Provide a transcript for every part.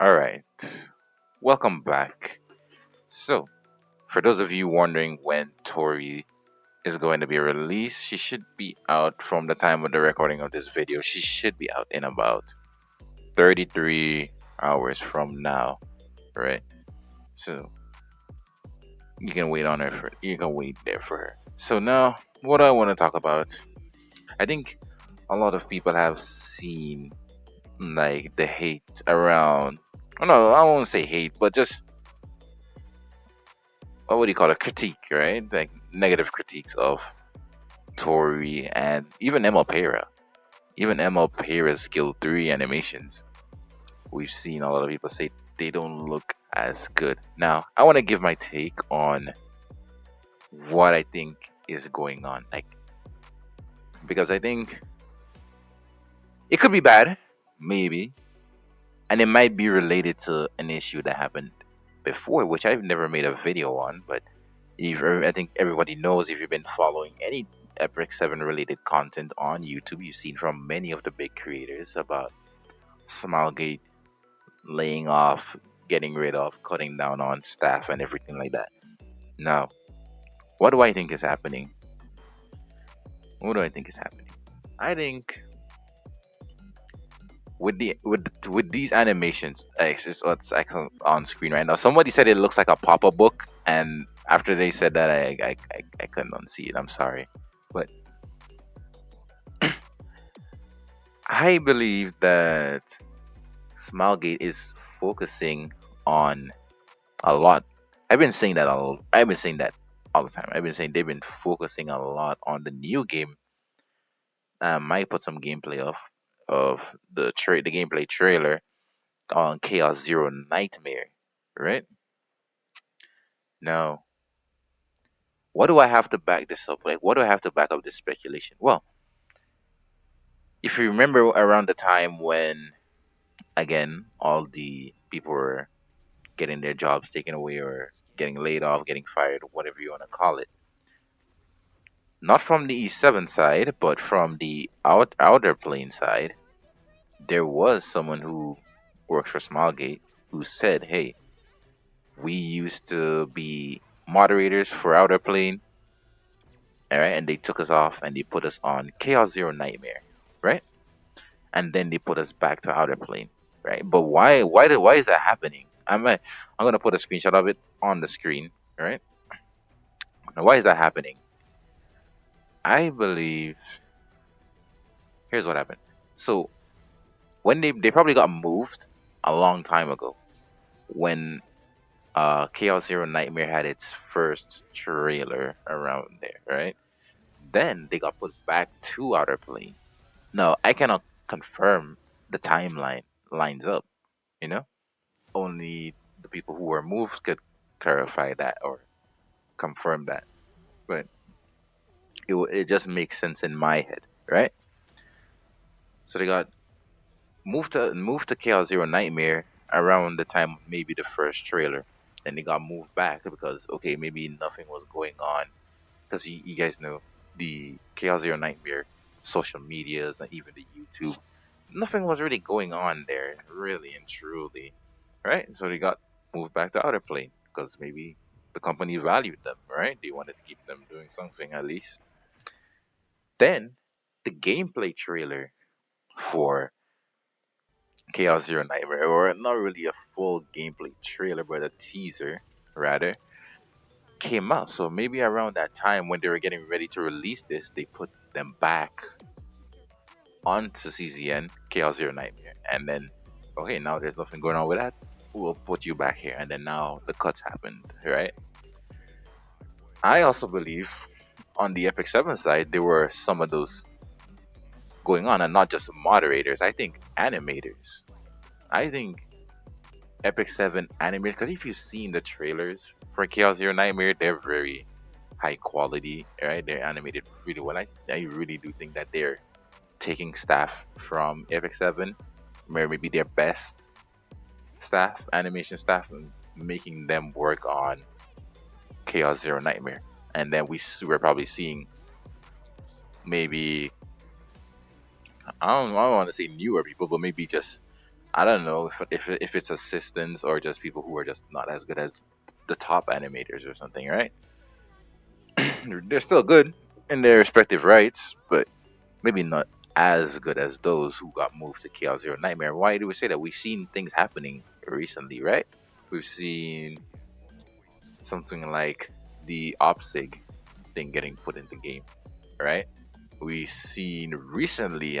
All right, welcome back. So, for those of you wondering when Tori is going to be released, she should be out from the time of the recording of this video. She should be out in about 33 hours from now, right? So, you can wait on her for you can wait there for her. So now, what I want to talk about, I think a lot of people have seen like the hate around. Oh, no, I won't say hate, but just what would you call it? Critique, right? Like negative critiques of Tori and even ML Pera. Even ML Pera's Guild 3 animations. We've seen a lot of people say they don't look as good. Now, I want to give my take on what I think is going on. Like, because I think it could be bad, maybe, and it might be related to an issue that happened before, which I've never made a video on. But I think everybody knows if you've been following any Epic 7 related content on YouTube, you've seen from many of the big creators about Smilegate laying off, getting rid of, cutting down on staff, and everything like that. Now, what do I think is happening? What do I think is happening? I think with these animations, it's just what's on screen right now. Somebody said it looks like a pop-up book, and after they said that, I couldn't unsee it. I'm sorry, but I believe that Smilegate is focusing on a lot. I've been saying that all the time. I've been saying they've been focusing a lot on the new game. Might put some gameplay of the gameplay trailer on Chaos Zero Nightmare, right? Now, what do I have to back this up? Like, what do I have to back up this speculation? Well, if you remember around the time when, again, all the people were getting their jobs taken away or getting laid off, getting fired, whatever you want to call it, not from the E7 side, but from the outer plane side, there was someone who works for Smilegate who said, "Hey, we used to be moderators for outer plane, all right, and they took us off and they put us on Chaos Zero Nightmare, right? And then they put us back to outer plane, right? But why is that happening? I'm gonna put a screenshot of it on the screen, right? Now, why is that happening? I believe here's what happened. So when they probably got moved a long time ago when Chaos Zero Nightmare had its first trailer around there, right? Then they got put back to Outer Plane. Now I cannot confirm the timeline lines up, you know? Only the people who were moved could clarify that or confirm that. But it just makes sense in my head, right? So they got moved to Chaos Zero Nightmare around the time of maybe the first trailer. Then they got moved back because okay, maybe nothing was going on because you guys know the Chaos Zero Nightmare social medias and even the YouTube, nothing was really going on there, really and truly, right? So they got moved back to Outer Plane because maybe the company valued them, right? They wanted to keep them doing something at least. Then the gameplay trailer for Chaos Zero Nightmare, or not really a full gameplay trailer, but a teaser rather, came out. So maybe around that time when they were getting ready to release this, they put them back onto CZN, Chaos Zero Nightmare. And then, okay, now there's nothing going on with that. We'll put you back here. And then now the cuts happened, right? I also believe on the Epic 7 side, there were some of those going on, and not just moderators. I think animators. I think Epic 7 animators, because if you've seen the trailers for Chaos Zero Nightmare, they're very high quality, right? They're animated really well. I really do think that they're taking staff from Epic 7, where maybe their best staff, animation staff, and making them work on Chaos Zero Nightmare. And then we're probably seeing maybe I don't want to say newer people, but maybe just I don't know if it's assistants or just people who are just not as good as the top animators or something, right? They're still good in their respective rights, but maybe not as good as those who got moved to Chaos Zero Nightmare. Why do we say that? We've seen things happening recently, right? We've seen something like the OPSIG thing getting put in the game, right? We've seen recently,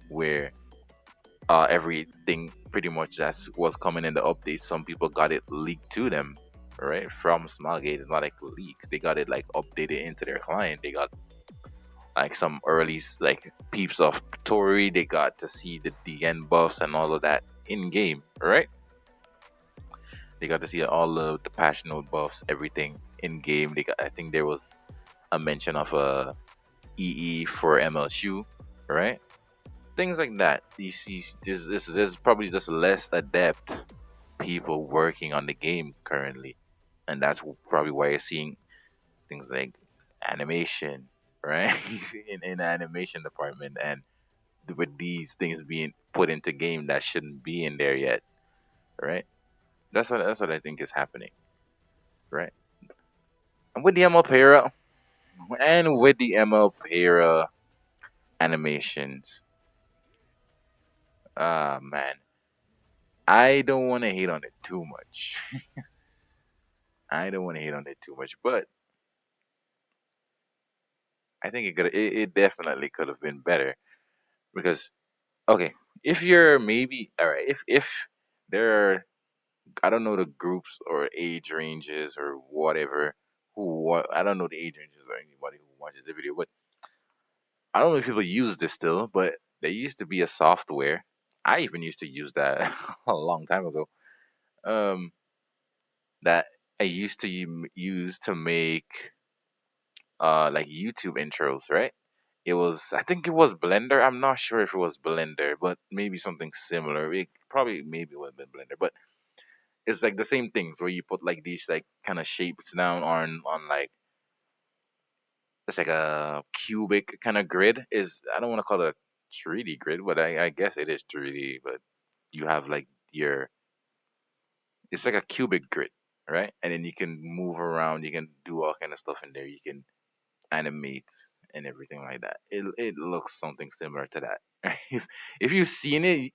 where everything pretty much that was coming in the update, some people got it leaked to them, right? From Smilegate. It's not like leaked. They got it like updated into their client. They got like some early like peeps of Tori. They got to see the DN buffs and all of that in game, right? They got to see all of the patch note buffs, everything in game. They got, I think there was a mention of a EE for MLSU, right? Things like that. You see, there's probably just less adept people working on the game currently, and that's probably why you're seeing things like animation, right? In the animation department, and with these things being put into game that shouldn't be in there yet, right? That's what I think is happening, right? And with the ML Para and with the ML Para animations, man, I don't want to hate on it too much. I don't want to hate on it too much, but I think it definitely could have been better because okay, if you're maybe all right, if there are I don't know the groups or age ranges or whatever I don't know the age ranges or anybody who watches the video, but I don't know if people use this still, but there used to be a software. I even used to use that a long time ago. Um, that I used to use to make like YouTube intros, right? It was I think it was Blender. I'm not sure if it was Blender, but maybe something similar. It probably maybe would have been Blender, but it's like the same things where you put like these like kind of shapes down on like it's like a cubic kind of grid. Is I don't want to call it a 3D grid, but I guess it is 3D. But you have like your it's like a cubic grid, right? And then you can move around. You can do all kind of stuff in there. You can animate and everything like that. It looks something similar to that. If you've seen it,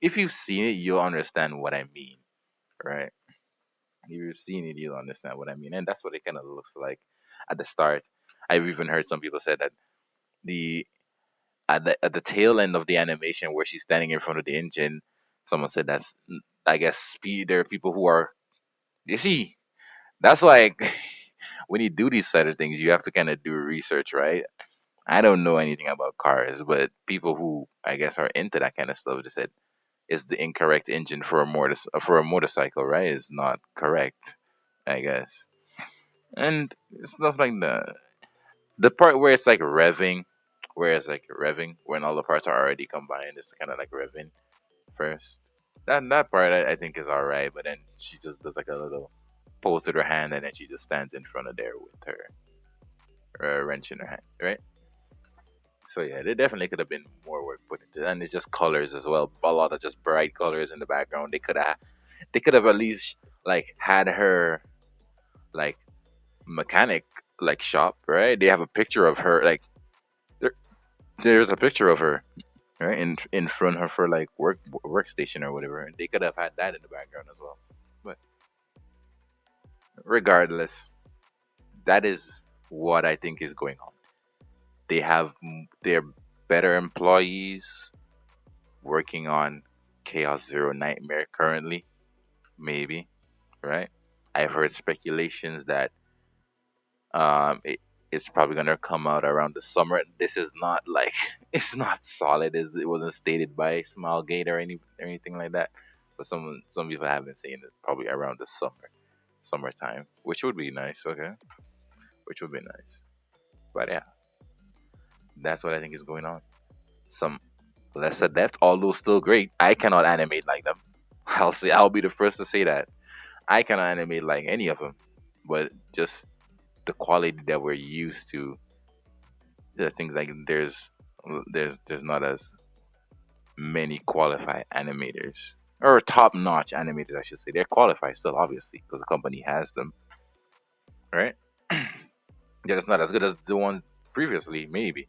you'll understand what I mean, right? If you've seen it, you'll understand what I mean, and that's what it kind of looks like at the start. I've even heard some people say that the at the tail end of the animation where she's standing in front of the engine, someone said that's I guess speed. There are people who are you see that's why when you do these side of things, you have to kind of do research, right? I don't know anything about cars, but people who I guess are into that kind of stuff just said it's the incorrect engine for a motorcycle, right? It's not correct, I guess, and stuff like that. The part where it's like revving, where it's like revving when all the parts are already combined, it's kind of like revving first. That part I think is all right, but then she just does like a little pose with her hand, and then she just stands in front of there with her wrench in her hand, right? So yeah, there definitely could have been more work put into it, and it's just colors as well. A lot of just bright colors in the background. They could have at least like had her like mechanic like shop, right? They have a picture of her like there, there's a picture of her right in front of her like workstation or whatever. And they could have had that in the background as well. But regardless, that is what I think is going on. They have their better employees working on Chaos Zero Nightmare currently, maybe, right? I've heard speculations that it's probably gonna come out around the summer. This is not like it's not solid as it wasn't stated by Smilegate or anything like that. But some people have been saying it probably around the summertime, which would be nice. Okay, which would be nice. But yeah, that's what I think is going on. Some lesser depth, although still great. I cannot animate like them. I'll be the first to say that. I cannot animate like any of them, but just the quality that we're used to, the things like there's not as many qualified animators or top-notch animators, I should say. They're qualified still, obviously, because the company has them, right? Yeah, it's not as good as the ones previously, maybe.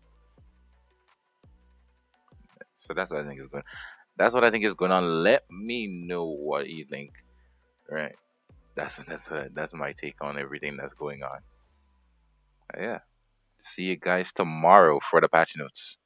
So that's what I think is going. That's what I think is going on. Let me know what you think. Right. That's my take on everything that's going on. Yeah. See you guys tomorrow for the patch notes.